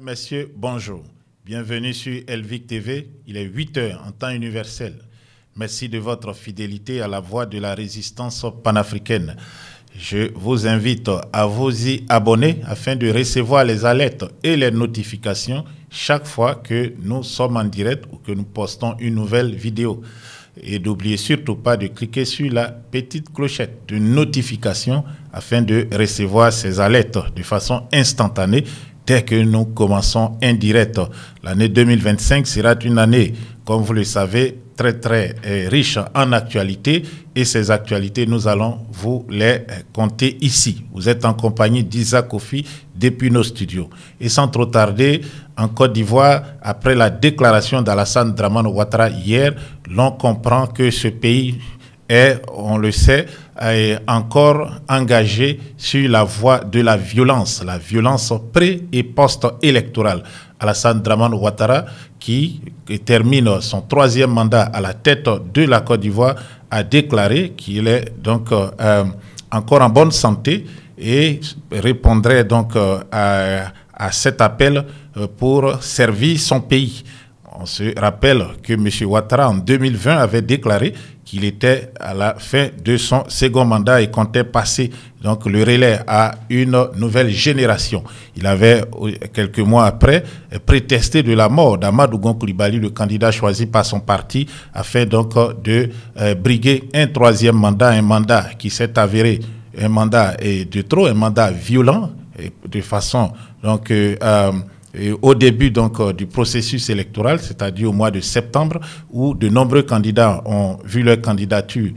Messieurs, bonjour. Bienvenue sur Elvic TV. Il est 8 heures en temps universel. Merci de votre fidélité à la voix de la résistance panafricaine. Je vous invite à vous y abonner afin de recevoir les alertes et les notifications chaque fois que nous sommes en direct ou que nous postons une nouvelle vidéo. Et n'oubliez surtout pas de cliquer sur la petite clochette de notification afin de recevoir ces alertes de façon instantanée dès que nous commençons en direct. L'année 2025 sera une année, comme vous le savez, très riche en actualités, et ces actualités, nous allons vous les compter ici. Vous êtes en compagnie d'Isaac Kofi depuis nos studios. Et sans trop tarder, en Côte d'Ivoire, après la déclaration d'Alassane Dramane Ouattara hier, l'on comprend que ce pays est, on le sait, est encore engagé sur la voie de la violence pré- et post-électorale. Alassane Dramane Ouattara, qui termine son 3e mandat à la tête de la Côte d'Ivoire, a déclaré qu'il est donc encore en bonne santé et répondrait donc à cet appel pour servir son pays. On se rappelle que M. Ouattara, en 2020, avait déclaré qu'il était à la fin de son second mandat et comptait passer donc le relais à une nouvelle génération. Il avait, quelques mois après, prétesté de la mort d'Amadou Gon Coulibaly, le candidat choisi par son parti, afin donc de briguer un 3e mandat, un mandat qui s'est avéré un mandat de trop, un mandat violent, de façon donc au début donc du processus électoral, c'est-à-dire au mois de septembre, où de nombreux candidats ont vu leur candidature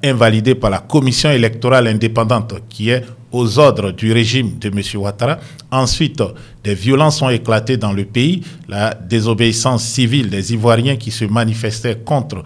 invalidée par la commission électorale indépendante qui est aux ordres du régime de M. Ouattara. Ensuite, des violences ont éclaté dans le pays, la désobéissance civile des Ivoiriens qui se manifestaient contre,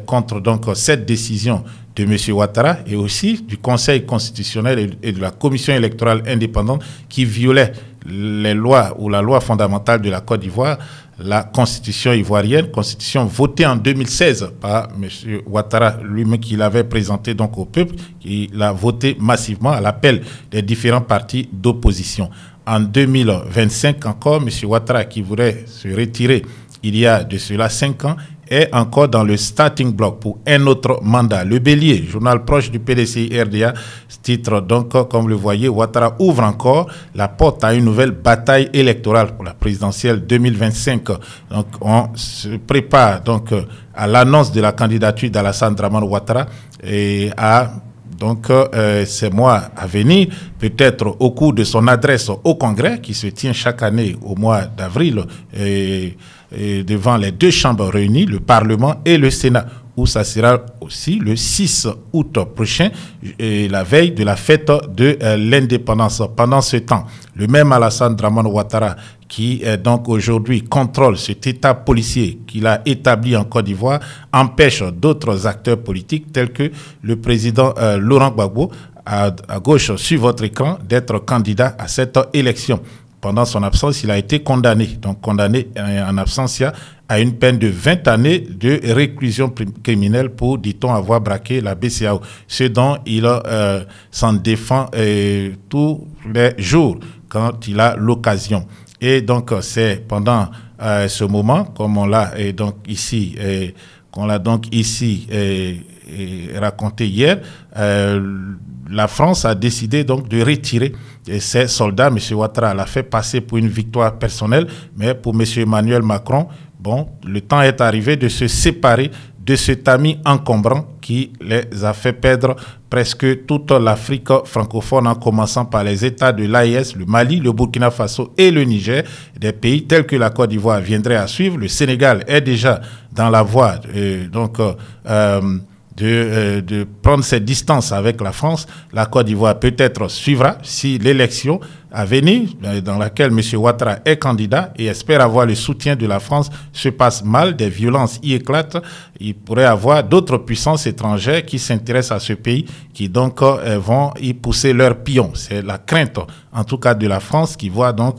contre donc cette décision de M. Ouattara, et aussi du Conseil constitutionnel et de la commission électorale indépendante qui violait les lois ou la loi fondamentale de la Côte d'Ivoire, la constitution ivoirienne, constitution votée en 2016 par M. Ouattara lui-même, qui l'avait présentée donc au peuple, qui l'a votée massivement à l'appel des différents partis d'opposition. En 2025 encore, M. Ouattara, qui voulait se retirer il y a de cela 5 ans, est encore dans le starting block pour un autre mandat. Le Bélier, journal proche du PDC RDA, titre donc, comme le voyez, Ouattara ouvre encore la porte à une nouvelle bataille électorale pour la présidentielle 2025. Donc, on se prépare donc à l'annonce de la candidature d'Alassane Dramane Ouattara et à donc ces mois à venir, peut-être au cours de son adresse au Congrès qui se tient chaque année au mois d'avril devant les 2 chambres réunies, le Parlement et le Sénat, où ça sera aussi le 6 août prochain, la veille de la fête de l'indépendance. Pendant ce temps, le même Alassane Dramane Ouattara, qui donc aujourd'hui contrôle cet état policier qu'il a établi en Côte d'Ivoire, empêche d'autres acteurs politiques tels que le président Laurent Gbagbo, à gauche sur votre écran, d'être candidat à cette élection. Pendant son absence, il a été condamné, donc condamné en absentia à une peine de 20 années de réclusion criminelle pour, dit-on, avoir braqué la BCEAO. Ce dont il s'en défend tous les jours quand il a l'occasion. Et donc, c'est pendant ce moment, comme on l'a donc ici, raconté hier, la France a décidé donc de retirer ses soldats. M. Ouattara l'a fait passer pour une victoire personnelle, mais pour M. Emmanuel Macron, bon, le temps est arrivé de se séparer de cet ami encombrant qui les a fait perdre presque toute l'Afrique francophone, en commençant par les États de l'AES, le Mali, le Burkina Faso et le Niger. Des pays tels que la Côte d'Ivoire viendraient à suivre. Le Sénégal est déjà dans la voie de prendre ses distances avec la France. La Côte d'Ivoire peut-être suivra si l'élection à venir, dans laquelle M. Ouattara est candidat et espère avoir le soutien de la France, se passe mal, des violences y éclatent. Il pourrait y avoir d'autres puissances étrangères qui s'intéressent à ce pays, qui donc vont y pousser leurs pions. C'est la crainte, en tout cas de la France, qui voit donc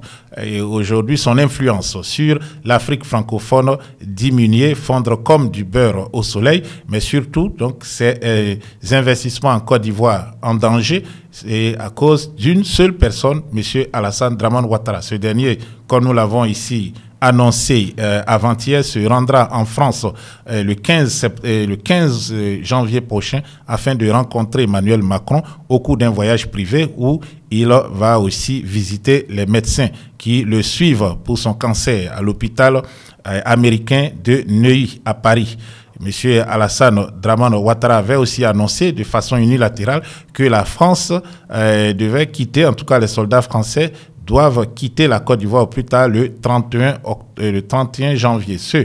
aujourd'hui son influence sur l'Afrique francophone diminuer, fondre comme du beurre au soleil, mais surtout donc ces investissements en Côte d'Ivoire en danger. c'est à cause d'une seule personne, M. Alassane Dramane Ouattara. Ce dernier, comme nous l'avons ici annoncé avant-hier, se rendra en France le 15 janvier prochain afin de rencontrer Emmanuel Macron au cours d'un voyage privé où il va aussi visiter les médecins qui le suivent pour son cancer à l'hôpital américain de Neuilly à Paris. M. Alassane Dramane Ouattara avait aussi annoncé de façon unilatérale que la France devait quitter, en tout cas les soldats français doivent quitter la Côte d'Ivoire au plus tard le 31 janvier. Ce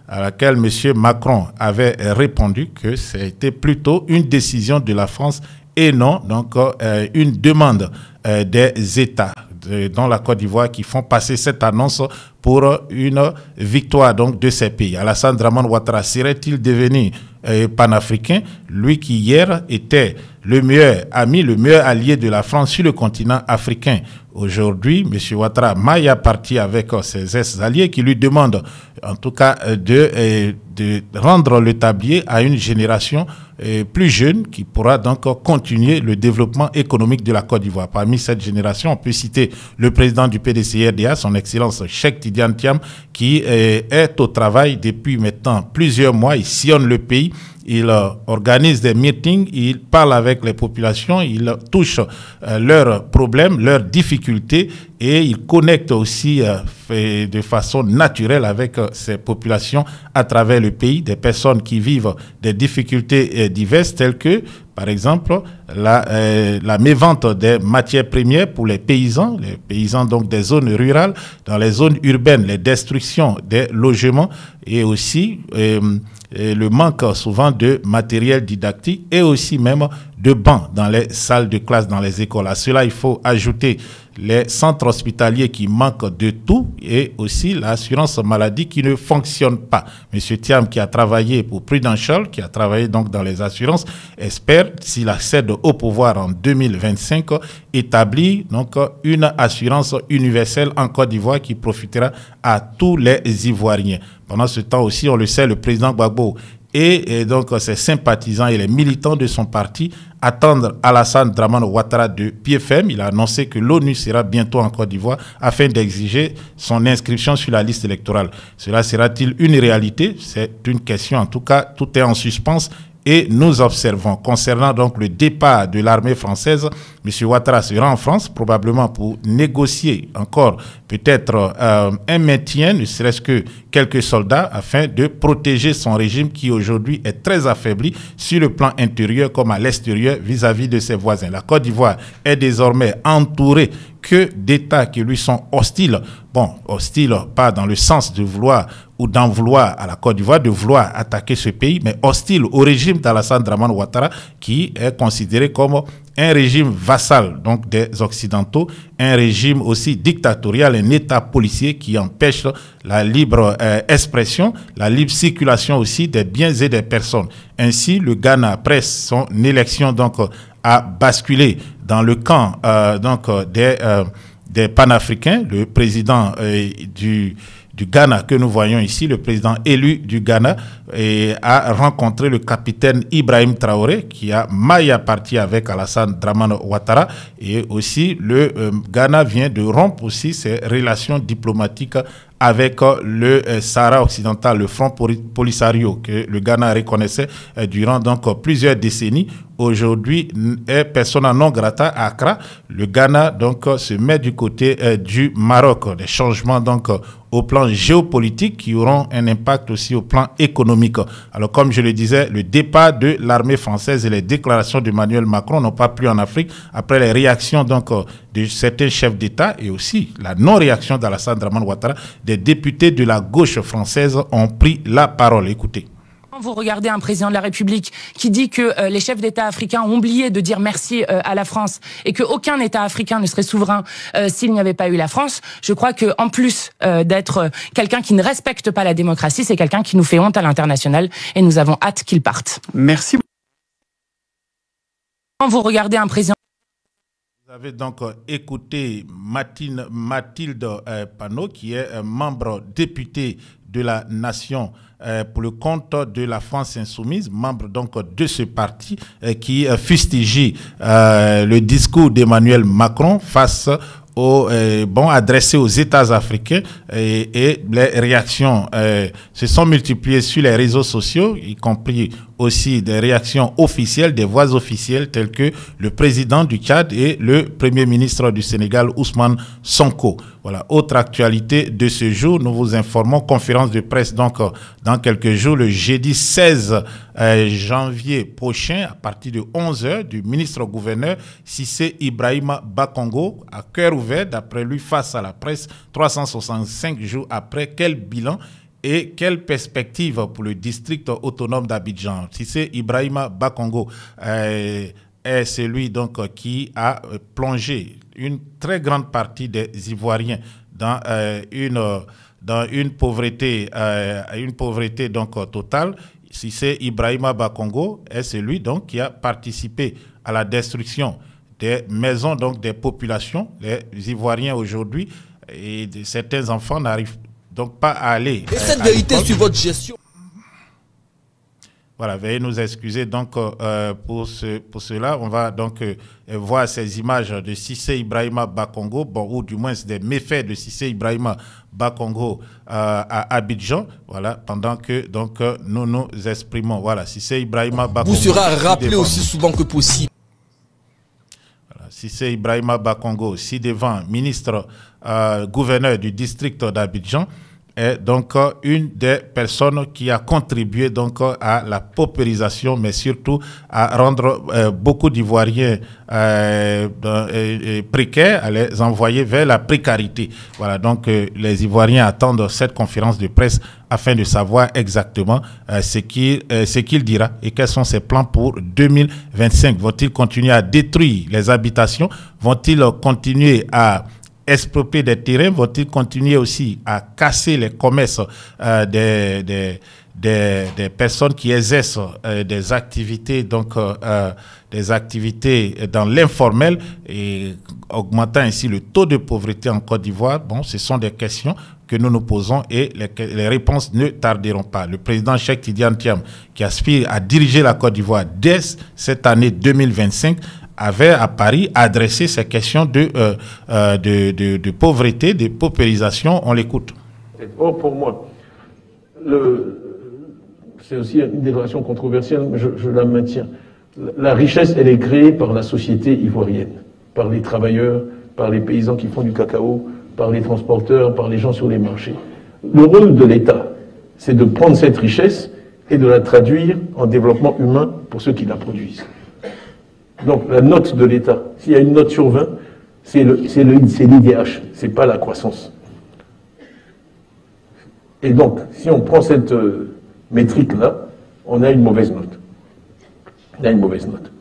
à laquelle M. Macron avait répondu que c'était plutôt une décision de la France et non donc une demande des États dans la Côte d'Ivoire qui font passer cette annonce pour une victoire donc de ces pays. Alassane Dramane Ouattara serait-il devenu panafricain, lui qui hier était le meilleur ami, le meilleur allié de la France sur le continent africain? Aujourd'hui, M. Ouattara maille à partie avec ses ex-alliés qui lui demandent en tout cas de rendre le tablier à une génération plus jeune qui pourra donc continuer le développement économique de la Côte d'Ivoire. Parmi cette génération, on peut citer le président du PDC-RDA, son excellence Cheikh Tidiane Thiam, qui est au travail depuis maintenant plusieurs mois. Il sillonne le pays. Il organise des meetings, il parle avec les populations, il touche leurs problèmes, leurs difficultés et il connecte aussi de façon naturelle avec ces populations à travers le pays, des personnes qui vivent des difficultés diverses telles que, par exemple, la mévente des matières premières pour les paysans donc des zones rurales, dans les zones urbaines, les destructions des logements et aussi le manque souvent de matériel didactique et aussi même de bancs dans les salles de classe, dans les écoles. À cela, il faut ajouter les centres hospitaliers qui manquent de tout et aussi l'assurance maladie qui ne fonctionne pas. Monsieur Thiam, qui a travaillé pour Prudential, qui a travaillé donc dans les assurances, espère, s'il accède au pouvoir en 2025, établir donc une assurance universelle en Côte d'Ivoire qui profitera à tous les Ivoiriens. Pendant ce temps aussi, on le sait, le président Gbagbo et donc ses sympathisants et les militants de son parti attendent Alassane Dramane Ouattara de pied ferme. Il a annoncé que l'ONU sera bientôt en Côte d'Ivoire afin d'exiger son inscription sur la liste électorale. Cela sera-t-il une réalité? C'est une question. En tout cas, tout est en suspens. Et nous observons, concernant donc le départ de l'armée française, M. Ouattara sera en France probablement pour négocier encore peut-être un maintien, ne serait-ce que quelques soldats, afin de protéger son régime qui aujourd'hui est très affaibli sur le plan intérieur comme à l'extérieur vis-à-vis de ses voisins. La Côte d'Ivoire est désormais entourée que d'États qui lui sont hostiles. Bon, hostiles pas dans le sens de vouloir ou d'en vouloir à la Côte d'Ivoire, de vouloir attaquer ce pays, mais hostile au régime d'Alassane Dramane Ouattara qui est considéré comme un régime vassal donc des Occidentaux, un régime aussi dictatorial, un État policier qui empêche la libre expression, la libre circulation aussi des biens et des personnes. Ainsi, le Ghana, après son élection, donc, a basculé dans le camp des panafricains. Le président du Ghana que nous voyons ici, le président élu du Ghana, a rencontré le capitaine Ibrahim Traoré qui a maille à partie avec Alassane Dramane Ouattara, et aussi le Ghana vient de rompre aussi ses relations diplomatiques avec le Sahara occidental, le Front Polisario que le Ghana reconnaissait durant donc plusieurs décennies. Aujourd'hui est persona non grata à Accra. Le Ghana donc se met du côté du Maroc. Des changements donc au plan géopolitique qui auront un impact aussi au plan économique. Alors comme je le disais, le départ de l'armée française et les déclarations d'Emmanuel Macron n'ont pas plu en Afrique après les réactions donc de certains chefs d'État et aussi la non-réaction d'Alassane Dramane Ouattara. Des députés de la gauche française ont pris la parole. Écoutez. Vous regardez un président de la République qui dit que les chefs d'État africains ont oublié de dire merci à la France et qu'aucun État africain ne serait souverain s'il n'y avait pas eu la France. Je crois que en plus d'être quelqu'un qui ne respecte pas la démocratie, c'est quelqu'un qui nous fait honte à l'international et nous avons hâte qu'il parte. Merci. Vous regardez un président... avez donc écouté Mathilde Panot, qui est membre député de la Nation pour le compte de la France Insoumise, membre donc de ce parti qui fustigeait le discours d'Emmanuel Macron face adressé aux États africains et les réactions se sont multipliées sur les réseaux sociaux, y compris aussi des réactions officielles, des voix officielles telles que le président du Tchad et le premier ministre du Sénégal, Ousmane Sonko. Voilà, autre actualité de ce jour, nous vous informons, conférence de presse donc dans quelques jours, le jeudi 16 janvier prochain, à partir de 11h, du ministre-gouverneur Cissé Ibrahima Bakongo, à cœur ouvert, d'après lui, face à la presse, 365 jours après, quel bilan et quelle perspective pour le district autonome d'Abidjan? Cissé Ibrahima Bakongo est celui donc qui a plongé une très grande partie des Ivoiriens dans une pauvreté donc totale. Cissé Ibrahima Bakongo est celui donc qui a participé à la destruction des maisons donc des populations. Les Ivoiriens aujourd'hui et certains enfants n'arrivent donc pas à aller. Et cette vérité sur votre gestion. Voilà, veuillez nous excuser donc pour cela. On va donc voir ces images de Cissé Ibrahima Bakongo, ou du moins des méfaits de Cissé Ibrahima Bakongo à Abidjan. Voilà, pendant que donc nous nous exprimons. Voilà, Cissé Ibrahima Bakongo. Vous sera rappelé aussi souvent que possible. Voilà, Cissé Ibrahima Bakongo, ci-devant ministre gouverneur du district d'Abidjan, est donc une des personnes qui a contribué donc à la paupérisation, mais surtout à rendre beaucoup d'Ivoiriens précaires, à les envoyer vers la précarité. Voilà, donc les Ivoiriens attendent cette conférence de presse afin de savoir exactement ce qu'il dira et quels sont ses plans pour 2025. Vont-ils continuer à détruire les habitations? Vont-ils continuer à exproprier des terrains? Vont-ils continuer aussi à casser les commerces des personnes qui exercent des activités dans l'informel et augmentant ainsi le taux de pauvreté en Côte d'Ivoire? Bon, ce sont des questions que nous nous posons et les réponses ne tarderont pas. Le président Cheikh Tidiane Thiam, qui aspire à diriger la Côte d'Ivoire dès cette année 2025, avait à Paris adressé ces questions de pauvreté, de paupérisation. On l'écoute. Or, pour moi, c'est aussi une déclaration controversielle, mais je la maintiens. La richesse, elle est créée par la société ivoirienne, par les travailleurs, par les paysans qui font du cacao, par les transporteurs, par les gens sur les marchés. Le rôle de l'État, c'est de prendre cette richesse et de la traduire en développement humain pour ceux qui la produisent. Donc la note de l'État, s'il y a une note sur 20, c'est l'IDH, c'est pas la croissance. Et donc, si on prend cette métrique-là, on a une mauvaise note. On a une mauvaise note.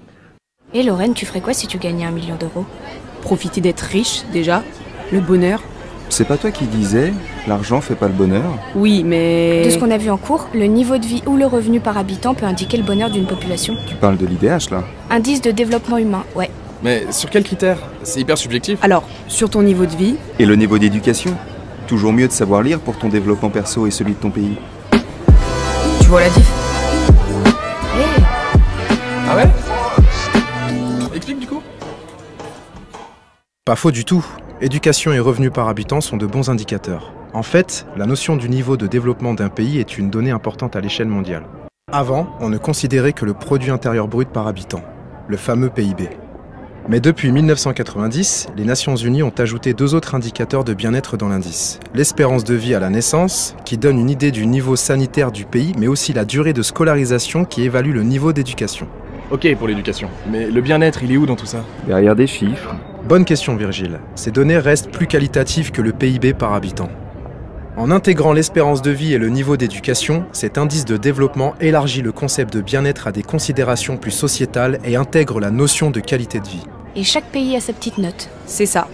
Et Lorraine, tu ferais quoi si tu gagnais 1 million d'euros? Profiter d'être riche, déjà. Le bonheur. C'est pas toi qui disais, l'argent fait pas le bonheur? Oui, mais... De ce qu'on a vu en cours, le niveau de vie ou le revenu par habitant peut indiquer le bonheur d'une population. Tu parles de l'IDH, là? Indice de développement humain, ouais. Mais sur quels critères? C'est hyper subjectif. Alors, sur ton niveau de vie... Et le niveau d'éducation? Toujours mieux de savoir lire pour ton développement perso et celui de ton pays. Tu vois la diff? Hey. Ah ouais? Explique du coup. Pas faux du tout. Éducation et revenus par habitant sont de bons indicateurs. En fait, la notion du niveau de développement d'un pays est une donnée importante à l'échelle mondiale. Avant, on ne considérait que le produit intérieur brut par habitant, le fameux PIB. Mais depuis 1990, les Nations Unies ont ajouté 2 autres indicateurs de bien-être dans l'indice. L'espérance de vie à la naissance, qui donne une idée du niveau sanitaire du pays, mais aussi la durée de scolarisation qui évalue le niveau d'éducation. Ok pour l'éducation, mais le bien-être, il est où dans tout ça? Derrière des chiffres. Bonne question Virgile. Ces données restent plus qualitatives que le PIB par habitant. En intégrant l'espérance de vie et le niveau d'éducation, cet indice de développement élargit le concept de bien-être à des considérations plus sociétales et intègre la notion de qualité de vie. Et chaque pays a sa petite note. C'est ça.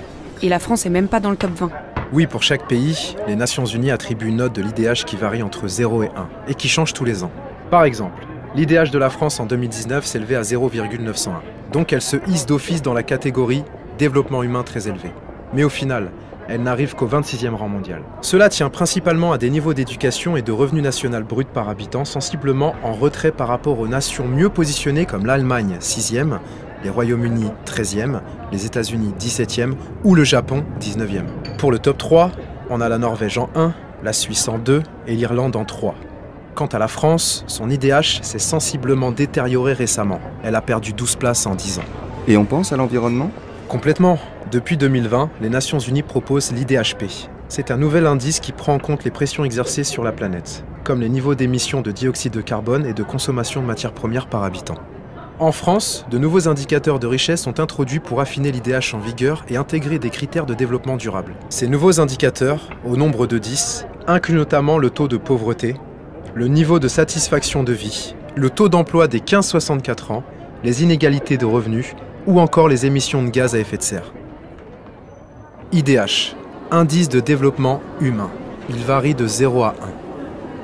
Et la France est même pas dans le top 20. Oui, pour chaque pays, les Nations Unies attribuent une note de l'IDH qui varie entre 0 et 1 et qui change tous les ans. Par exemple, l'IDH de la France en 2019 s'élevait à 0,901. Donc elle se hisse d'office dans la catégorie développement humain très élevé. Mais au final, elle n'arrive qu'au 26e rang mondial. Cela tient principalement à des niveaux d'éducation et de revenu national brut par habitant sensiblement en retrait par rapport aux nations mieux positionnées comme l'Allemagne 6e, les Royaumes-Unis 13e, les États-Unis 17e ou le Japon 19e. Pour le top 3, on a la Norvège en 1, la Suisse en 2 et l'Irlande en 3. Quant à la France, son IDH s'est sensiblement détérioré récemment. Elle a perdu 12 places en 10 ans. Et on pense à l'environnement ? Complètement. Depuis 2020, les Nations Unies proposent l'IDHP. C'est un nouvel indice qui prend en compte les pressions exercées sur la planète, comme les niveaux d'émissions de dioxyde de carbone et de consommation de matières premières par habitant. En France, de nouveaux indicateurs de richesse sont introduits pour affiner l'IDH en vigueur et intégrer des critères de développement durable. Ces nouveaux indicateurs, au nombre de 10, incluent notamment le taux de pauvreté, le niveau de satisfaction de vie, le taux d'emploi des 15-64 ans, les inégalités de revenus ou encore les émissions de gaz à effet de serre. IDH, indice de développement humain. Il varie de 0 à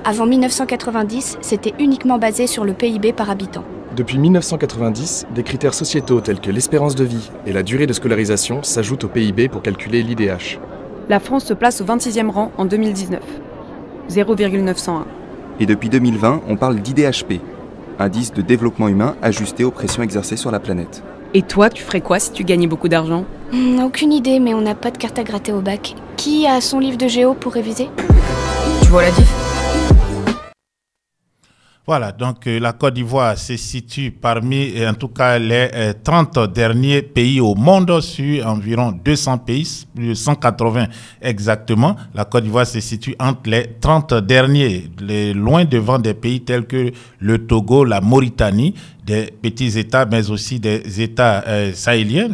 1. Avant 1990, c'était uniquement basé sur le PIB par habitant. Depuis 1990, des critères sociétaux tels que l'espérance de vie et la durée de scolarisation s'ajoutent au PIB pour calculer l'IDH. La France se place au 26e rang en 2019. 0,901. Et depuis 2020, on parle d'IDHP, indice de développement humain ajusté aux pressions exercées sur la planète. Et toi, tu ferais quoi si tu gagnais beaucoup d'argent ? Aucune idée, mais on n'a pas de carte à gratter au bac. Qui a son livre de géo pour réviser ? Tu vois la diff ? Voilà, donc la Côte d'Ivoire se situe parmi, en tout cas, les 30 derniers pays au monde sur environ 200 pays, plus de 180 exactement. La Côte d'Ivoire se situe entre les 30 derniers, loin devant des pays tels que le Togo, la Mauritanie, des petits États, mais aussi des États sahéliens,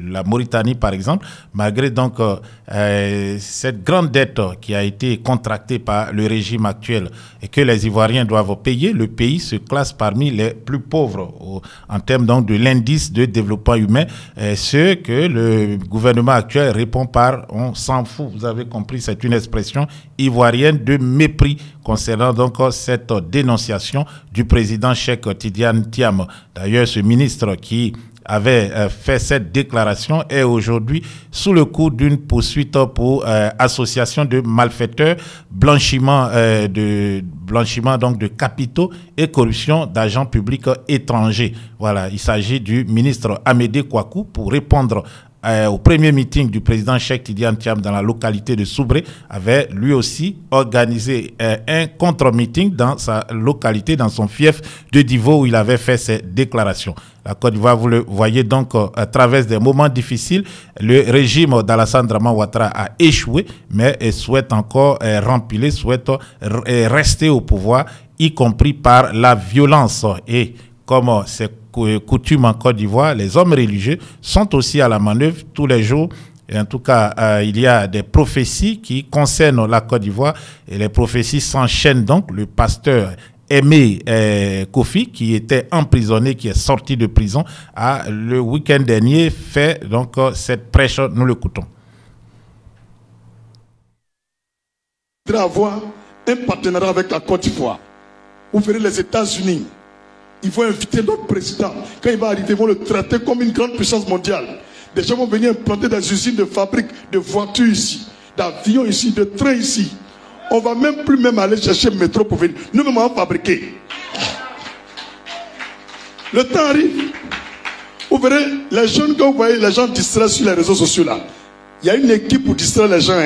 la Mauritanie par exemple, malgré donc cette grande dette qui a été contractée par le régime actuel et que les Ivoiriens doivent payer, le pays se classe parmi les plus pauvres en termes donc de l'indice de développement humain, ce que le gouvernement actuel répond par « on s'en fout ». Vous avez compris, c'est une expression ivoirienne de mépris concernant donc cette dénonciation du président Cheikh Tidiane Thiam. D'ailleurs, ce ministre qui avait fait cette déclaration est aujourd'hui sous le coup d'une poursuite pour association de malfaiteurs, blanchiment donc de capitaux et corruption d'agents publics étrangers. Voilà, il s'agit du ministre Amédée Kouakou pour répondre au premier meeting du président Cheikh Tidiane Thiam dans la localité de Soubré, avait lui aussi organisé un contre-meeting dans sa localité, dans son fief de Divo, où il avait fait ses déclarations. La Côte d'Ivoire, vous le voyez donc, traverse des moments difficiles. Le régime d'Alassane Draman Ouattara a échoué, mais souhaite encore rempiler, souhaite rester au pouvoir, y compris par la violence. Et comme c'est coutume en Côte d'Ivoire, les hommes religieux sont aussi à la manœuvre tous les jours. Et en tout cas, il y a des prophéties qui concernent la Côte d'Ivoire et les prophéties s'enchaînent donc. Le pasteur Aimé Kofi, qui était emprisonné, qui est sorti de prison, a le week-end dernier fait donc cette prêche. Nous l'écoutons. Il faudrait avoir un partenariat avec la Côte d'Ivoire. Vous verrez les États-Unis. Ils vont inviter notre président. Quand il va arriver, ils vont le traiter comme une grande puissance mondiale. Des gens vont venir implanter des usines de fabrique de voitures ici, d'avions ici, de trains ici. On va même plus aller chercher le métro pour venir. Nous-mêmes, on va fabriquer. Le temps arrive. Vous verrez, les jeunes, quand vous voyez les gens distraits sur les réseaux sociaux là, il y a une équipe pour distraire les gens.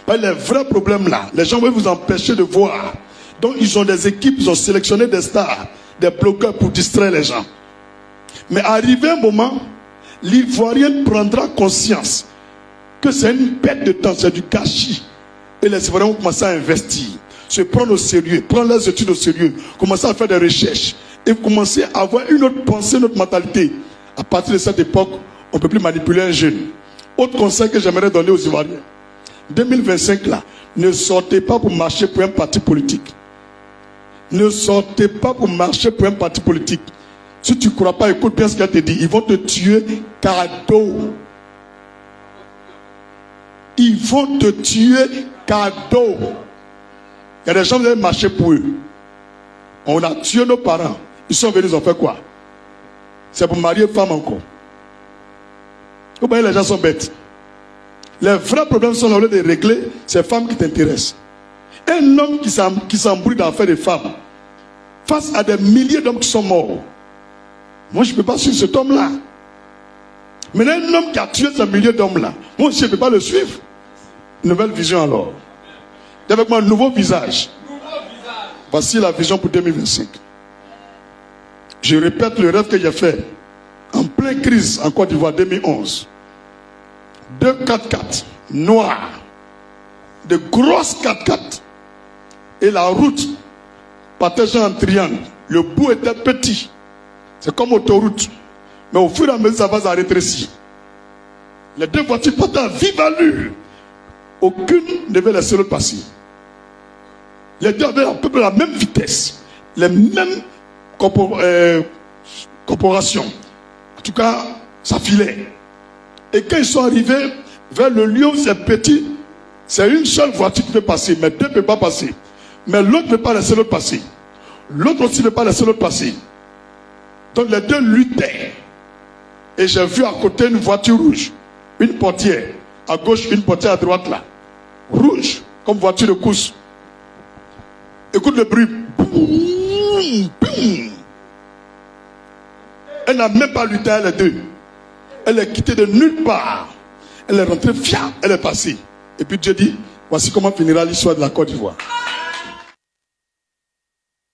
Pas les vrais problèmes là. Les gens vont vous empêcher de voir. Donc, ils ont des équipes, ils ont sélectionné des stars, des bloqueurs pour distraire les gens. Mais arrivé un moment, l'Ivoirien prendra conscience que c'est une perte de temps, c'est du gâchis. Et les Ivoiriens vont commencer à investir, se prendre au sérieux, prendre leurs études au sérieux, commencer à faire des recherches et commencer à avoir une autre pensée, une autre mentalité. À partir de cette époque, on ne peut plus manipuler un jeune. Autre conseil que j'aimerais donner aux Ivoiriens. 2025 là, ne sortez pas pour marcher pour un parti politique. Ne sortez pas pour marcher pour un parti politique. Si tu ne crois pas, écoute bien ce qu'elle te dit. Ils vont te tuer cadeau. Ils vont te tuer cadeau. Il y a des gens qui ont marché pour eux. On a tué nos parents. Ils sont venus, ils ont fait quoi? C'est pour marier femme encore. Vous voyez, les gens sont bêtes. Les vrais problèmes sont là, au lieu de régler, c'est les femmes qui t'intéressent. Un homme qui s'embrouille dans l'affaire des femmes, face à des milliers d'hommes qui sont morts. Moi, je ne peux pas suivre cet homme-là. Mais un homme qui a tué ces milliers d'hommes-là, moi, je ne peux pas le suivre. Nouvelle vision alors. Avec moi, un nouveau visage. Voici la vision pour 2025. Je répète le rêve que j'ai fait en pleine crise en Côte d'Ivoire 2011. 2 4x4 noirs, de grosses 4x4, et la route partageait en triangle. Le bout était petit, c'est comme autoroute, mais au fur et à mesure ça va se rétrécir. Les deux voitures partaient à vive allure, aucune ne devait laisser l'autre passer. Les deux avaient à peu près la même vitesse, les mêmes corporations. En tout cas, ça filait. Et quand ils sont arrivés vers le lieu où c'est petit, c'est une seule voiture qui peut passer, mais deux ne peuvent pas passer. Mais l'autre ne peut pas laisser l'autre passer. L'autre aussi ne peut pas laisser l'autre passer. Donc les deux luttaient. Et j'ai vu à côté une voiture rouge, une portière à gauche, une portière à droite là. Rouge, comme voiture de course. Écoute le bruit. Boum, boum. Elle n'a même pas lutté les deux. Elle est quittée de nulle part. Elle est rentrée fière, elle est passée. Et puis Dieu dit, voici comment finira l'histoire de la Côte d'Ivoire.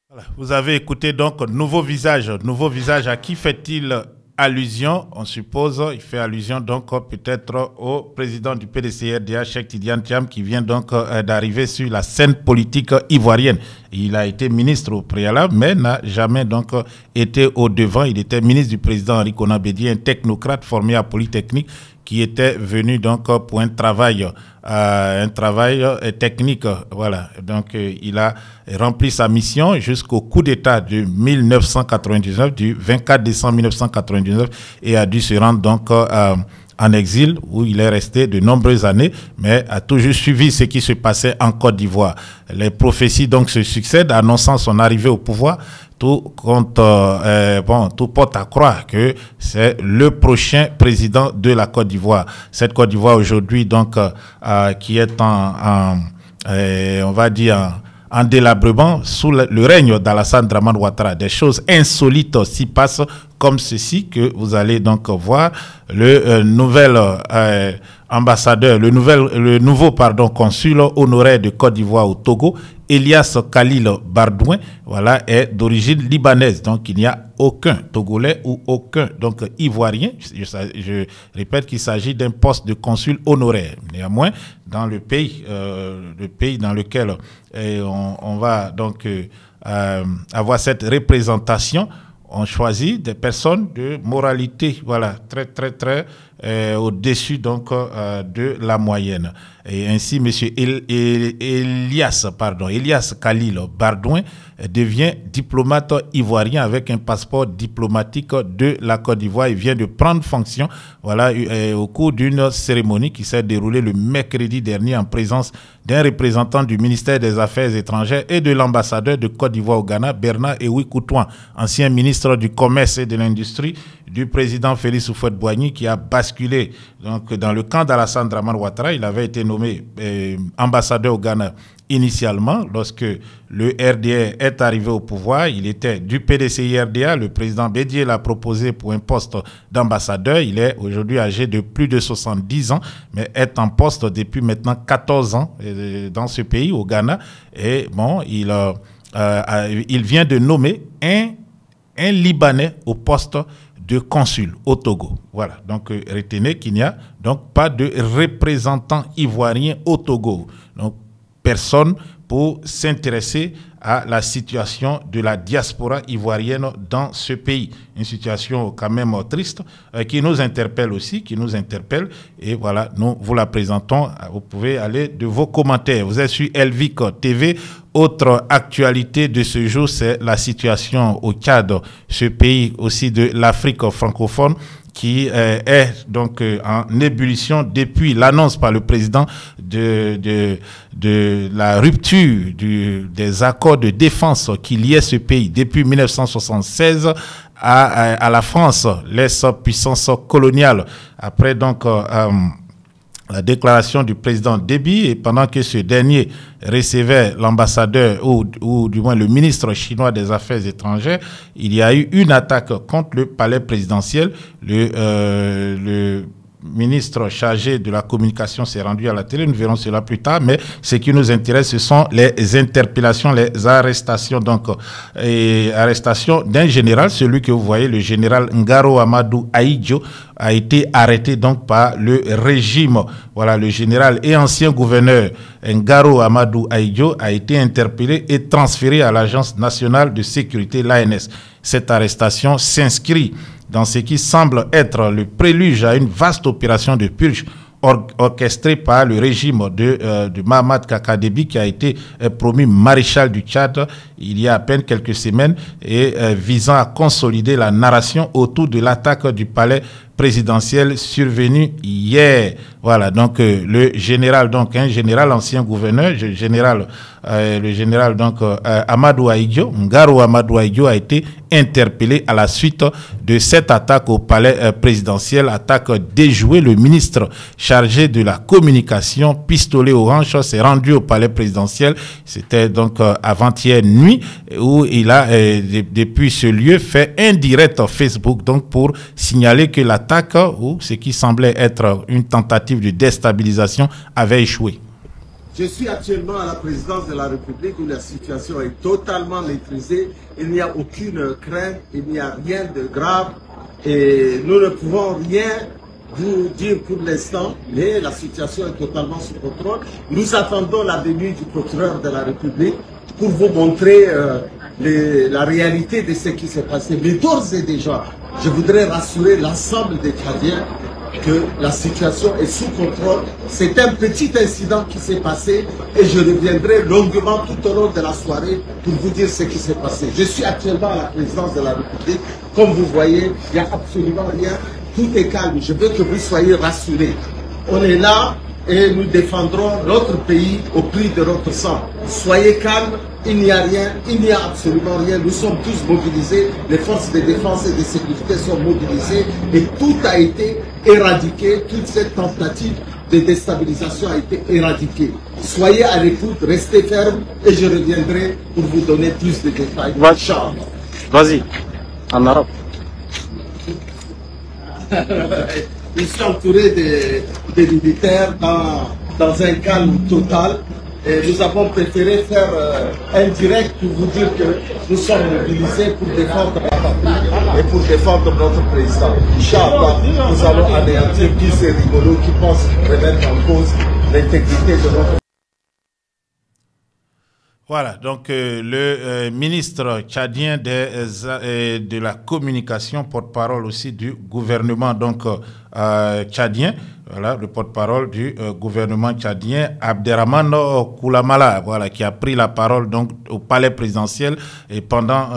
Voilà. Vous avez écouté donc nouveau visage. Nouveau visage, à qui fait-il allusion? On suppose, il fait allusion donc peut-être au président du PDC-RDA, Cheikh Tidiane Thiam, qui vient donc d'arriver sur la scène politique ivoirienne. Il a été ministre au préalable, mais n'a jamais donc été au devant. Il était ministre du président Henri Konan Bédié, un technocrate formé à Polytechnique, qui était venu donc pour un travail technique. Voilà. Donc il a rempli sa mission jusqu'au coup d'État de 1999, du 24 décembre 1999, et a dû se rendre donc en exil, où il est resté de nombreuses années, mais a toujours suivi ce qui se passait en Côte d'Ivoire. Les prophéties donc se succèdent, annonçant son arrivée au pouvoir. Tout porte à croire que c'est le prochain président de la Côte d'Ivoire. Cette Côte d'Ivoire aujourd'hui donc qui est on va dire en délabrement sous le règne d'Alassane Dramane Ouattara. Des choses insolites s'y passent, comme ceci que vous allez donc voir. Le nouvel ambassadeur, le nouveau consul honoraire de Côte d'Ivoire au Togo, Elias Khalil Bardouin, voilà, est d'origine libanaise. Donc il n'y a aucun Togolais ou aucun donc Ivoirien. Je répète qu'il s'agit d'un poste de consul honoraire. Néanmoins, dans le pays dans lequel on va donc avoir cette représentation, on choisit des personnes de moralité, voilà, très au-dessus donc de la moyenne. Et ainsi, monsieur Elias Khalil Bardouin devient diplomate ivoirien avec un passeport diplomatique de la Côte d'Ivoire. Il vient de prendre fonction, voilà, au cours d'une cérémonie qui s'est déroulée le mercredi dernier en présence d'un représentant du ministère des Affaires étrangères et de l'ambassadeur de Côte d'Ivoire au Ghana, Bernard Ewi Koutouan, ancien ministre du Commerce et de l'Industrie du président Félix Houphouët-Boigny, qui a basculé donc dans le camp d'Alassane Dramane Ouattara. Il avait été nommé ambassadeur au Ghana initialement lorsque le RDA est arrivé au pouvoir. Il était du PDCI-RDA. Le président Bédié l'a proposé pour un poste d'ambassadeur. Il est aujourd'hui âgé de plus de 70 ans, mais est en poste depuis maintenant 14 ans dans ce pays, au Ghana. Et bon, il vient de nommer un Libanais au poste de consul au Togo. Voilà, donc retenez qu'il n'y a donc pas de représentant ivoirien au Togo. Donc personne pour s'intéresser à la situation de la diaspora ivoirienne dans ce pays. Une situation quand même triste qui nous interpelle aussi, et voilà, nous vous la présentons. Vous pouvez aller de vos commentaires. Vous êtes sur Elvic TV. Autre actualité de ce jour, c'est la situation au Tchad, ce pays aussi de l'Afrique francophone, qui est donc en ébullition depuis l'annonce par le président de la rupture des accords de défense qui liaient ce pays depuis 1976 à la France, l'ex-puissance coloniale, après donc la déclaration du président Déby, et pendant que ce dernier recevait l'ambassadeur ou du moins le ministre chinois des Affaires étrangères, il y a eu une attaque contre le palais présidentiel. Le ministre chargé de la communication s'est rendu à la télé, nous verrons cela plus tard, mais ce qui nous intéresse, ce sont les interpellations, les arrestations, donc, et arrestation d'un général, celui que vous voyez, le général Ngaro Amadou Ahidjo, a été arrêté donc par le régime. Voilà, le général et ancien gouverneur Ngaro Amadou Ahidjo a été interpellé et transféré à l'Agence nationale de sécurité, l'ANS. Cette arrestation s'inscrit dans ce qui semble être le prélude à une vaste opération de purge orchestrée par le régime de Mahamat Kaka Déby, qui a été promu maréchal du Tchad il y a à peine quelques semaines, et visant à consolider la narration autour de l'attaque du palais présidentiel survenue hier. Voilà, donc le général, donc un général ancien gouverneur, le général donc Amadou Ahidjo, Ngaro Amadou Ahidjo, a été interpellé à la suite de cette attaque au palais présidentiel, attaque déjouée. Le ministre chargé de la communication, pistolet aux hanches, s'est rendu au palais présidentiel. C'était donc avant-hier nuit, où il a depuis ce lieu fait un direct Facebook donc pour signaler que l'attaque, ou ce qui semblait être une tentative de déstabilisation, avait échoué. Je suis actuellement à la présidence de la République où la situation est totalement maîtrisée. Il n'y a aucune crainte, il n'y a rien de grave et nous ne pouvons rien vous dire pour l'instant, mais la situation est totalement sous contrôle. Nous attendons la venue du procureur de la République pour vous montrer la réalité de ce qui s'est passé. Mais d'ores et déjà, je voudrais rassurer l'ensemble des Tchadiens que la situation est sous contrôle. C'est un petit incident qui s'est passé et je reviendrai longuement tout au long de la soirée pour vous dire ce qui s'est passé. Je suis actuellement à la présidence de la République. Comme vous voyez, il n'y a absolument rien. Tout est calme. Je veux que vous soyez rassurés. On est là et nous défendrons notre pays au prix de notre sang. Soyez calmes, il n'y a rien, il n'y a absolument rien. Nous sommes tous mobilisés, les forces de défense et de sécurité sont mobilisées et tout a été éradiqué, toute cette tentative de déstabilisation a été éradiquée. Soyez à l'écoute, restez fermes et je reviendrai pour vous donner plus de détails. Vas-y, en arabe. Je suis entouré des militaires dans un calme total. Et nous avons préféré faire un direct pour vous dire que nous sommes mobilisés pour défendre la patrie et pour défendre notre président. Inch'Allah, nous allons anéantir tous ces rigolos qui pensent remettre en cause l'intégrité de notre. Voilà, donc le ministre tchadien de la communication, porte-parole aussi du gouvernement donc tchadien, voilà, le porte-parole du gouvernement tchadien, Abderrahmane Koulamala, voilà, qui a pris la parole donc au palais présidentiel et pendant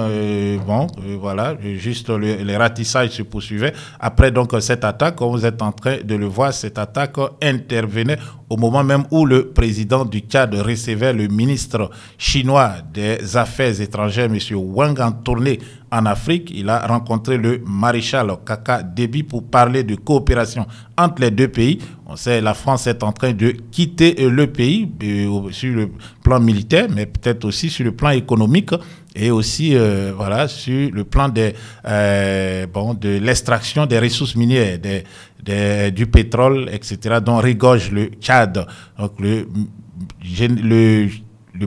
voilà, juste les ratissages se poursuivaient. Après donc cette attaque, comme vous êtes en train de le voir, cette attaque intervenait au moment même où le président du Tchad recevait le ministre chinois des Affaires étrangères, M. Wang, en tournée en Afrique. Il a rencontré le maréchal Kaka Déby pour parler de coopération entre les deux pays. On sait la France est en train de quitter le pays sur le plan militaire, mais peut-être aussi sur le plan économique et aussi voilà, sur le plan de l'extraction des ressources minières, du pétrole, etc., dont rigorge le Tchad. Donc le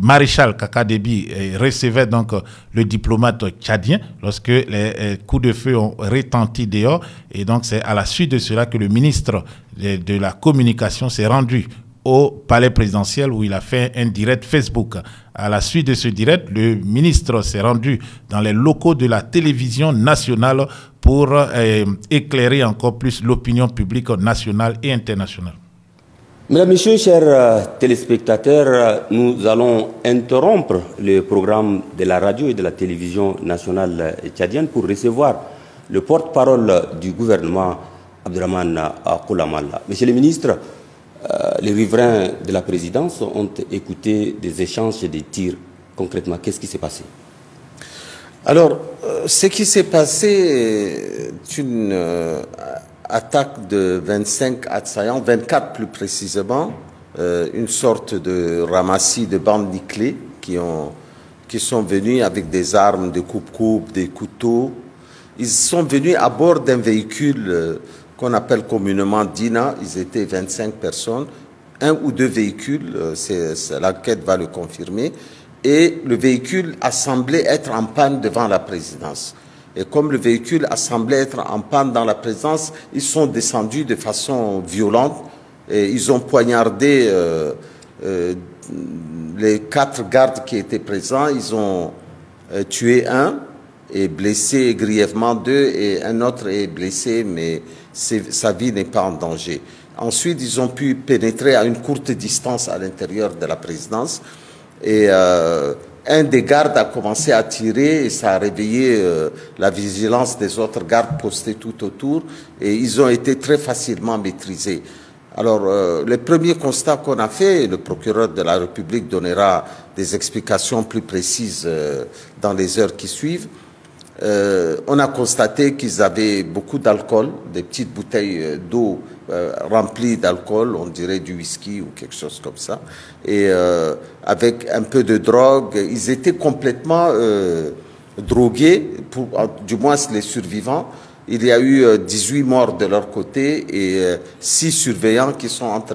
maréchal Kaka Déby recevait donc le diplomate tchadien lorsque les coups de feu ont retenti dehors. Et donc c'est à la suite de cela que le ministre de la communication s'est rendu au palais présidentiel où il a fait un direct Facebook. À la suite de ce direct, le ministre s'est rendu dans les locaux de la télévision nationale pour éclairer encore plus l'opinion publique nationale et internationale. Mesdames, Messieurs, chers téléspectateurs, nous allons interrompre le programme de la radio et de la télévision nationale tchadienne pour recevoir le porte-parole du gouvernement, Abderrahmane Koulamala. Monsieur le ministre, les riverains de la présidence ont écouté des échanges et des tirs. Concrètement, qu'est-ce qui s'est passé? Alors, ce qui s'est passé est une attaque de 25 assaillants, 24 plus précisément, une sorte de ramassis de bandes nickelées qui sont venus avec des armes, des coupe-coupe, des couteaux. Ils sont venus à bord d'un véhicule qu'on appelle communément Dina. Ils étaient 25 personnes, un ou deux véhicules, l'enquête va le confirmer. Et le véhicule a semblé être en panne devant la présidence. Et comme le véhicule a semblé être en panne dans la présidence, ils sont descendus de façon violente et ils ont poignardé les 4 gardes qui étaient présents. Ils ont tué un et blessé grièvement 2 et un autre est blessé, mais sa vie n'est pas en danger. Ensuite, ils ont pu pénétrer à une courte distance à l'intérieur de la présidence. Et un des gardes a commencé à tirer et ça a réveillé la vigilance des autres gardes postés tout autour et ils ont été très facilement maîtrisés. Alors, le premier constat qu'on a fait, le procureur de la République donnera des explications plus précises dans les heures qui suivent. On a constaté qu'ils avaient beaucoup d'alcool, des petites bouteilles d'eau remplies d'alcool, on dirait du whisky ou quelque chose comme ça, et avec un peu de drogue. Ils étaient complètement drogués, du moins les survivants. Il y a eu 18 morts de leur côté et 6 surveillants qui sont entre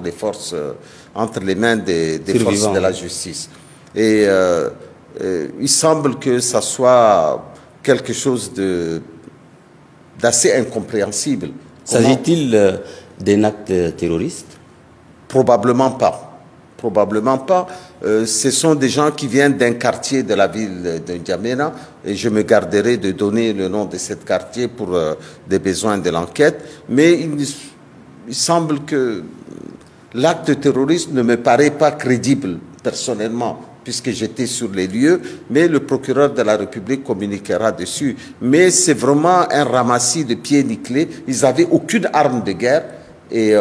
les mains des forces de la justice. Et il semble que ça soit quelque chose d'assez incompréhensible. S'agit-il d'un acte terroriste? Probablement pas. Probablement pas. Ce sont des gens qui viennent d'un quartier de la ville de N'Djamena et je me garderai de donner le nom de ce quartier pour des besoins de l'enquête. Mais il semble que l'acte terroriste ne me paraît pas crédible personnellement, puisque j'étais sur les lieux, mais le procureur de la République communiquera dessus. Mais c'est vraiment un ramassis de pieds nickelés. Ils n'avaient aucune arme de guerre et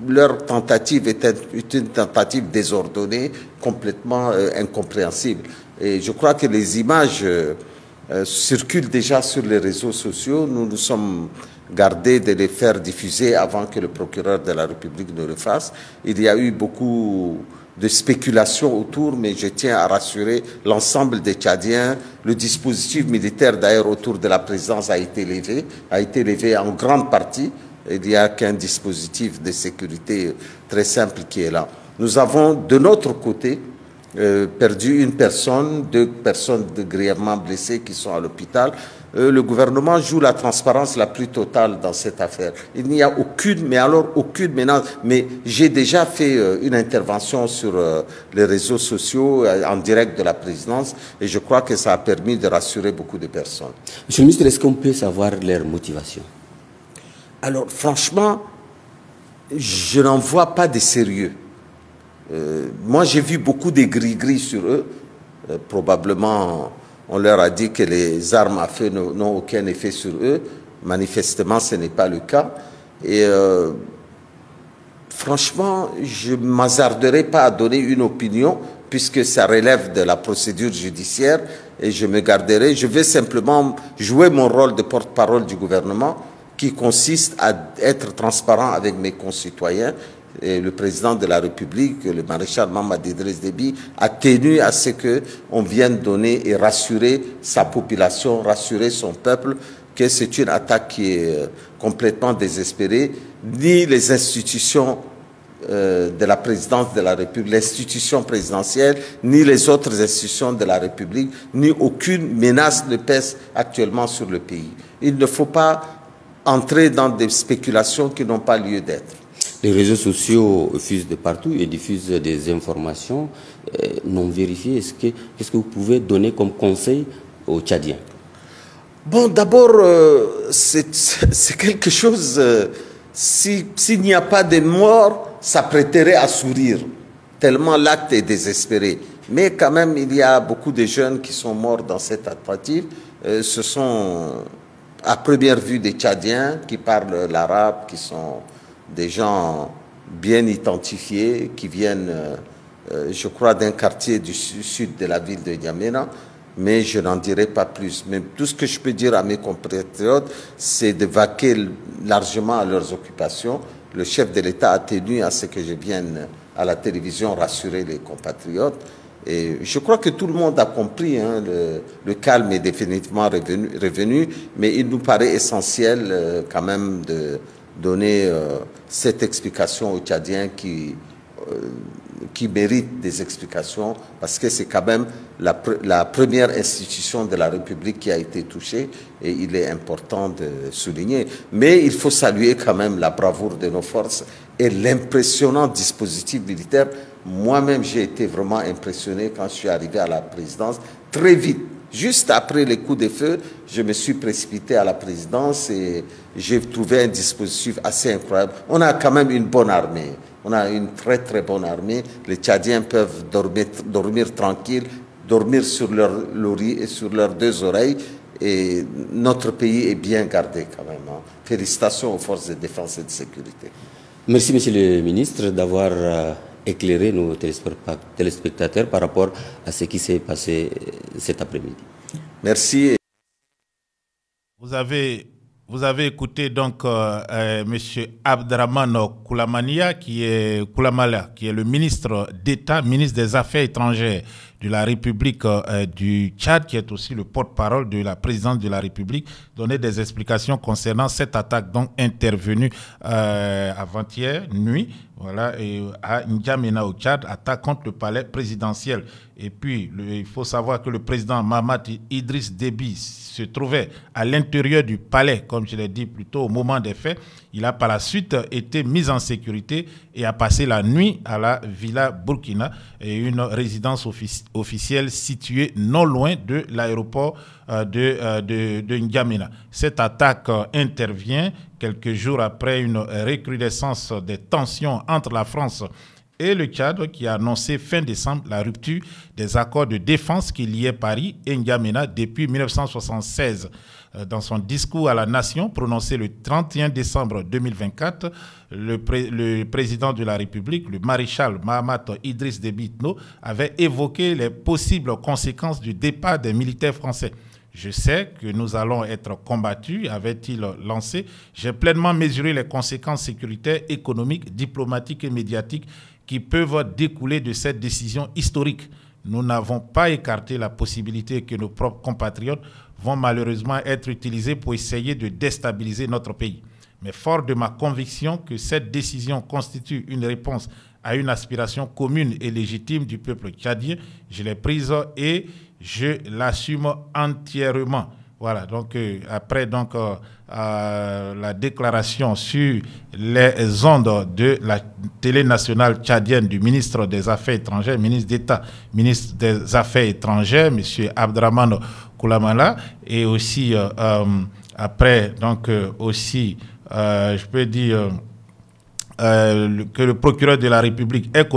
leur tentative était une tentative désordonnée, complètement incompréhensible. Et je crois que les images circulent déjà sur les réseaux sociaux. Nous nous sommes gardés de les faire diffuser avant que le procureur de la République ne le fasse. Il y a eu beaucoup de spéculation autour, mais je tiens à rassurer l'ensemble des Tchadiens. Le dispositif militaire d'ailleurs autour de la présidence a été levé en grande partie. Il n'y a qu'un dispositif de sécurité très simple qui est là. Nous avons de notre côté perdu une personne, 2 personnes grièvement blessées qui sont à l'hôpital. Le gouvernement joue la transparence la plus totale dans cette affaire. Il n'y a aucune menace. Mais j'ai déjà fait une intervention sur les réseaux sociaux en direct de la présidence et je crois que ça a permis de rassurer beaucoup de personnes. Monsieur le ministre, est-ce qu'on peut savoir leur motivation? Alors franchement, je n'en vois pas de sérieux. Moi j'ai vu beaucoup de gris-gris sur eux. Probablement on leur a dit que les armes à feu n'ont aucun effet sur eux. Manifestement, ce n'est pas le cas. Et franchement, je ne m'hasarderai pas à donner une opinion puisque ça relève de la procédure judiciaire et je me garderai. Je vais simplement jouer mon rôle de porte-parole du gouvernement qui consiste à être transparent avec mes concitoyens. Et le président de la République, le maréchal Mamadi Idriss Déby, a tenu à ce qu'on vienne donner et rassurer sa population, rassurer son peuple que c'est une attaque qui est complètement désespérée. Ni les institutions de la présidence de la République, l'institution présidentielle, ni les autres institutions de la République, ni aucune menace ne pèse actuellement sur le pays. Il ne faut pas entrer dans des spéculations qui n'ont pas lieu d'être. Les réseaux sociaux fusent de partout et diffusent des informations non vérifiées. Qu'est-ce que vous pouvez donner comme conseil aux Tchadiens? Bon, d'abord, c'est quelque chose, s'il n'y a pas de mort, ça prêterait à sourire, tellement l'acte est désespéré. Mais quand même, il y a beaucoup de jeunes qui sont morts dans cette tentative. Ce sont, à première vue, des Tchadiens qui parlent l'arabe, qui sont des gens bien identifiés, qui viennent, je crois, d'un quartier du sud de la ville de N'Djamena. mais je n'en dirai pas plus. Mais tout ce que je peux dire à mes compatriotes, c'est de vaquer largement à leurs occupations. Le chef de l'État a tenu à ce que je vienne à la télévision rassurer les compatriotes. Et je crois que tout le monde a compris, hein, le calme est définitivement revenu, mais il nous paraît essentiel quand même de donner cette explication aux Tchadiens qui méritent des explications, parce que c'est quand même la première institution de la République qui a été touchée, et il est important de souligner. Mais il faut saluer quand même la bravoure de nos forces et l'impressionnant dispositif militaire. Moi-même, j'ai été vraiment impressionné quand je suis arrivé à la présidence. Très vite, juste après les coups de feu, je me suis précipité à la présidence et j'ai trouvé un dispositif assez incroyable. On a quand même une bonne armée. On a une très très bonne armée. Les Tchadiens peuvent dormir tranquilles, dormir sur leur lori et sur leurs deux oreilles. Et notre pays est bien gardé quand même. Hein. Félicitations aux forces de défense et de sécurité. Merci, monsieur le ministre, d'avoir éclairer nos téléspectateurs par rapport à ce qui s'est passé cet après-midi. Merci. Vous avez écouté donc monsieur Abdraman Koulamala, qui est le ministre d'État, ministre des Affaires étrangères de la République du Tchad, qui est aussi le porte-parole de la présidence de la République, donner des explications concernant cette attaque donc intervenue avant-hier nuit, voilà, et à N'Djamena au Tchad, attaque contre le palais présidentiel. Et puis, il faut savoir que le président Mahamat Idriss Déby se trouvait à l'intérieur du palais, comme je l'ai dit plus tôt, au moment des faits. Il a par la suite été mis en sécurité et a passé la nuit à la Villa Burkina, et une résidence officielle située non loin de l'aéroport de N'Djamena. Cette attaque intervient quelques jours après une recrudescence des tensions entre la France et le Tchad, qui a annoncé fin décembre la rupture des accords de défense qui liaient Paris et N'Djamena depuis 1976. Dans son discours à la nation prononcé le 31 décembre 2024, le président de la République, le maréchal Mahamat Idriss Déby Itno, avait évoqué les possibles conséquences du départ des militaires français. Je sais que nous allons être combattus, avait-il lancé. J'ai pleinement mesuré les conséquences sécuritaires, économiques, diplomatiques et médiatiques qui peuvent découler de cette décision historique. Nous n'avons pas écarté la possibilité que nos propres compatriotes vont malheureusement être utilisés pour essayer de déstabiliser notre pays. Mais fort de ma conviction que cette décision constitue une réponse à une aspiration commune et légitime du peuple tchadien, je l'ai prise et je l'assume entièrement. Voilà, donc après donc, la déclaration sur les ondes de la télé nationale tchadienne du ministre des Affaires étrangères, ministre d'État, ministre des Affaires étrangères, M. Abdraman Koulamala, et aussi après, donc aussi, je peux dire que le procureur de la République ait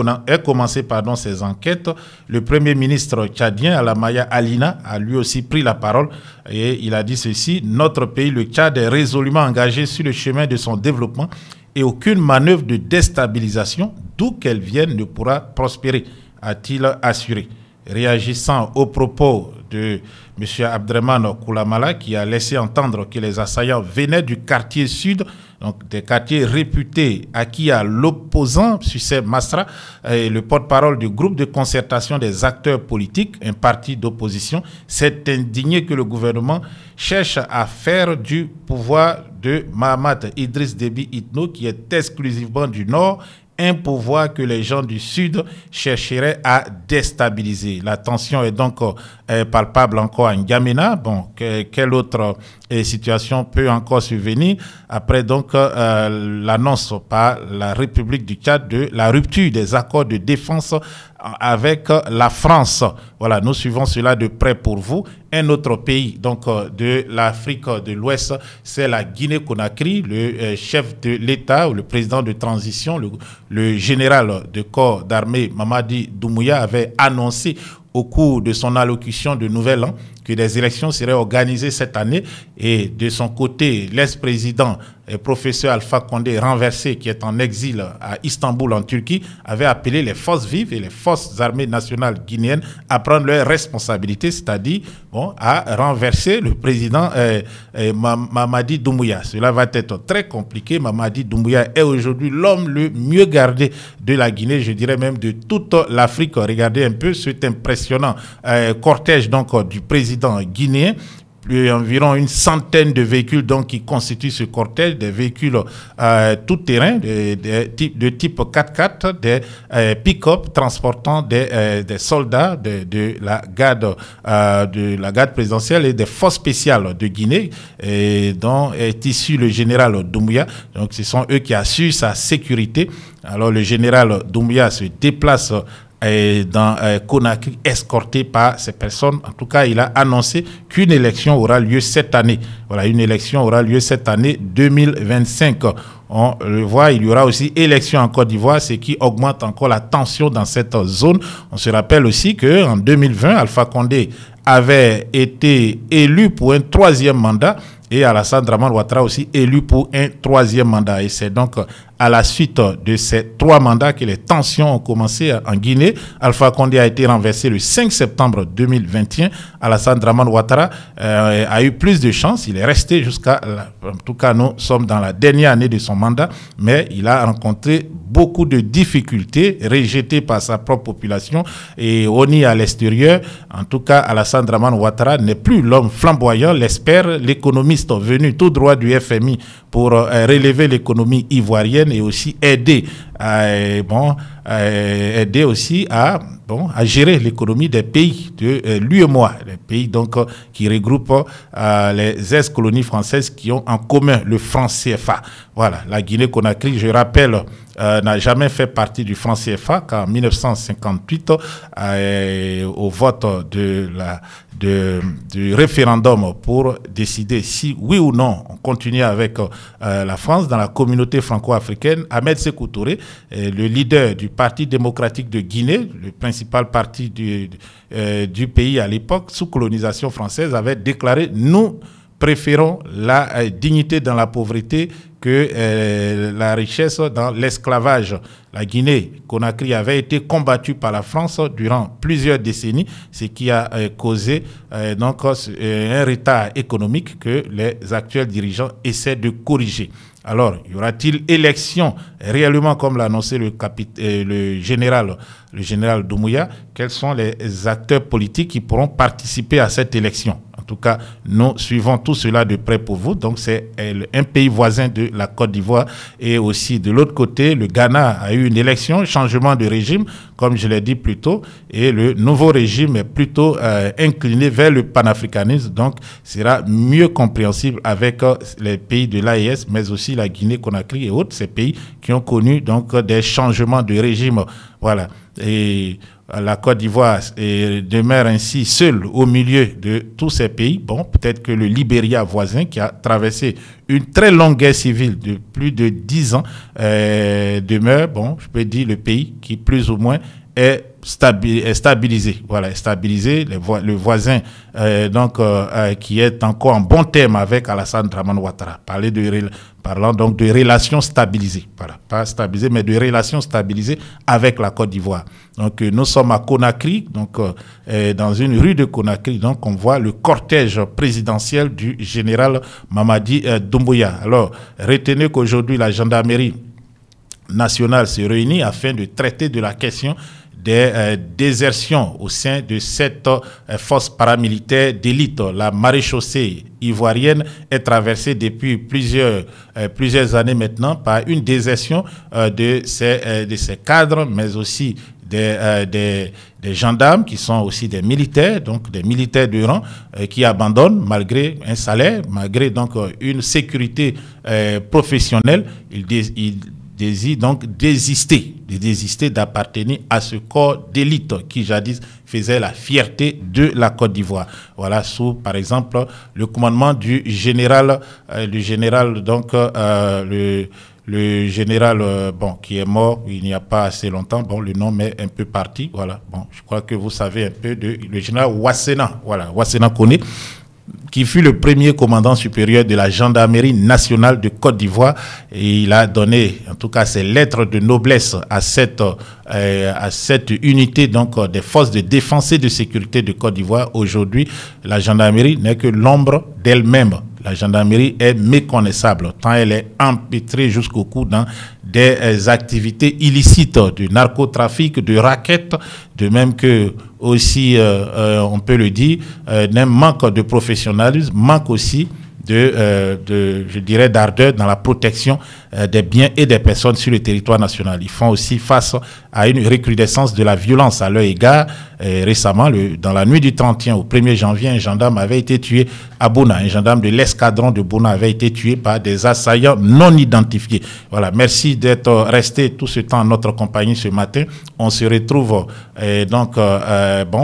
commencé ses enquêtes. Le premier ministre tchadien, Alamaya Alina, a lui aussi pris la parole et il a dit ceci: notre pays, le Tchad, est résolument engagé sur le chemin de son développement et aucune manœuvre de déstabilisation, d'où qu'elle vienne, ne pourra prospérer, a-t-il assuré. Réagissant aux propos de M. Abdraman Koulamala, qui a laissé entendre que les assaillants venaient du quartier sud, donc des quartiers réputés acquis à l'opposant, Sucé Masra, et le porte-parole du groupe de concertation des acteurs politiques, un parti d'opposition, s'est indigné que le gouvernement cherche à faire du pouvoir de Mahamat Idriss Déby Itno, qui est exclusivement du Nord, un pouvoir que les gens du Sud chercheraient à déstabiliser. La tension est donc palpable encore à N'Djamena. Bon, quelle autre situation peut encore survenir après donc l'annonce par la République du Tchad de la rupture des accords de défense avec la France. Voilà, nous suivons cela de près pour vous. Un autre pays donc de l'Afrique de l'Ouest, c'est la Guinée-Conakry. Le chef de l'État ou le président de transition, le général de corps d'armée Mamadi Doumbouya avait annoncé au cours de son allocution de Nouvel An que des élections seraient organisées cette année. Et de son côté, l'ex-président professeur Alpha Condé, renversé, qui est en exil à Istanbul en Turquie, avait appelé les forces vives et les forces armées nationales guinéennes à prendre leurs responsabilités, c'est-à-dire à renverser le président Mamadi Doumbouya. Cela va être très compliqué. Mamadi Doumbouya est aujourd'hui l'homme le mieux gardé de la Guinée, je dirais même de toute l'Afrique. Regardez un peu cet impressionnant cortège donc du président guinéen. Environ une centaine de véhicules donc qui constituent ce cortège, des véhicules tout-terrain de type 4x4, des pick-up transportant des soldats de la garde présidentielle et des forces spéciales de Guinée, dont est issu le général Doumbouya. Donc ce sont eux qui assurent sa sécurité. Alors le général Doumbouya se déplace dans Conakry, escorté par ces personnes. En tout cas, il a annoncé qu'une élection aura lieu cette année. Voilà, une élection aura lieu cette année 2025. On le voit, il y aura aussi élection en Côte d'Ivoire, ce qui augmente encore la tension dans cette zone. On se rappelle aussi qu'en 2020, Alpha Condé avait été élu pour un 3e mandat et Alassane Dramane Ouattara aussi élu pour un 3e mandat. Et c'est donc à la suite de ces 3 mandats que les tensions ont commencé en Guinée. Alpha Condé a été renversé le 5 septembre 2021. Alassane Dramane Ouattara a eu plus de chance. Il est resté jusqu'à... En tout cas, nous sommes dans la dernière année de son mandat, mais il a rencontré beaucoup de difficultés, rejeté par sa propre population et honni à l'extérieur. En tout cas, Alassane Dramane Ouattara n'est plus l'homme flamboyant, l'espère, l'économiste venu tout droit du FMI pour relever l'économie ivoirienne et aussi aider aussi à gérer l'économie des pays de l'UEMOA, les pays donc qui regroupent les ex-colonies françaises qui ont en commun le franc CFA. Voilà, la Guinée-Conakry, je rappelle, n'a jamais fait partie du franc CFA qu'en 1958, au vote du référendum pour décider si oui ou non on continue avec la France dans la communauté franco-africaine. Ahmed Sékou Touré, le leader du Parti démocratique de Guinée, le principal parti du pays à l'époque, sous colonisation française, avait déclaré « Nous préférons la dignité dans la pauvreté que la richesse dans l'esclavage ». La Guinée-Conakry avait été combattue par la France durant plusieurs décennies, ce qui a causé donc un retard économique que les actuels dirigeants essaient de corriger. Alors, y aura-t-il élection réellement comme l'a annoncé le général Doumbouya? Quels sont les acteurs politiques qui pourront participer à cette élection? En tout cas, nous suivons tout cela de près pour vous. Donc, c'est un pays voisin de la Côte d'Ivoire. Et aussi, de l'autre côté, le Ghana a eu une élection, changement de régime, comme je l'ai dit plus tôt. Et le nouveau régime est plutôt incliné vers le panafricanisme. Donc, sera mieux compréhensible avec les pays de l'AES, mais aussi la Guinée-Conakry et autres, ces pays qui ont connu donc des changements de régime. Voilà. Et la Côte d'Ivoire demeure ainsi seule au milieu de tous ces pays. Bon, peut-être que le Libéria voisin, qui a traversé une très longue guerre civile de plus de 10 ans, demeure, bon, je peux dire, le pays qui plus ou moins est stabilisé. Voilà, stabilisé. Le voisin qui est encore en bon terme avec Alassane Dramane Ouattara. Parlant donc de relations stabilisées. Voilà, pas stabilisées, mais de relations stabilisées avec la Côte d'Ivoire. Donc nous sommes à Conakry, donc dans une rue de Conakry, donc on voit le cortège présidentiel du général Mamadi Doumbouya. Alors, retenez qu'aujourd'hui la gendarmerie nationale se réunit afin de traiter de la question des désertions au sein de cette force paramilitaire d'élite. La maréchaussée ivoirienne est traversée depuis plusieurs années maintenant par une désertion de ces cadres, mais aussi des gendarmes qui sont aussi des militaires, donc des militaires de rang qui abandonnent malgré un salaire, malgré donc une sécurité professionnelle. Ils désirent donc désister d'appartenir à ce corps d'élite qui jadis faisait la fierté de la Côte d'Ivoire. Voilà, sous par exemple le commandement du général, le le général qui est mort il n'y a pas assez longtemps, le nom est un peu parti, voilà. Bon, je crois que vous savez un peu de le général Ouassena, voilà, Ouassena Koné, qui fut le premier commandant supérieur de la gendarmerie nationale de Côte d'Ivoire, et il a donné en tout cas ses lettres de noblesse à cette unité donc des forces de défense et de sécurité de Côte d'Ivoire. Aujourd'hui, la gendarmerie n'est que l'ombre d'elle-même. La gendarmerie est méconnaissable tant elle est empêtrée jusqu'au cou dans des activités illicites de narcotrafic, de raquettes, de même que aussi, on peut le dire, d'un manque de professionnalisme, manque aussi je dirais, d'ardeur dans la protection des biens et des personnes sur le territoire national. Ils font aussi face à une recrudescence de la violence à leur égard. Récemment, dans la nuit du 31 au 1er janvier, un gendarme avait été tué à Bouna. Un gendarme de l'escadron de Bouna avait été tué par des assaillants non identifiés. Voilà, merci d'être resté tout ce temps en notre compagnie ce matin. On se retrouve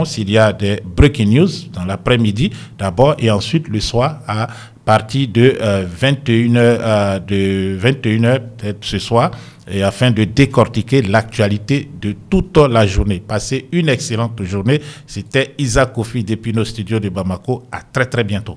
s'il y a des breaking news dans l'après-midi d'abord et ensuite le soir à partir de 21h peut-être ce soir, et afin de décortiquer l'actualité de toute la journée. Passez une excellente journée. C'était Isaac Kofi depuis nos studios de Bamako. À très très bientôt.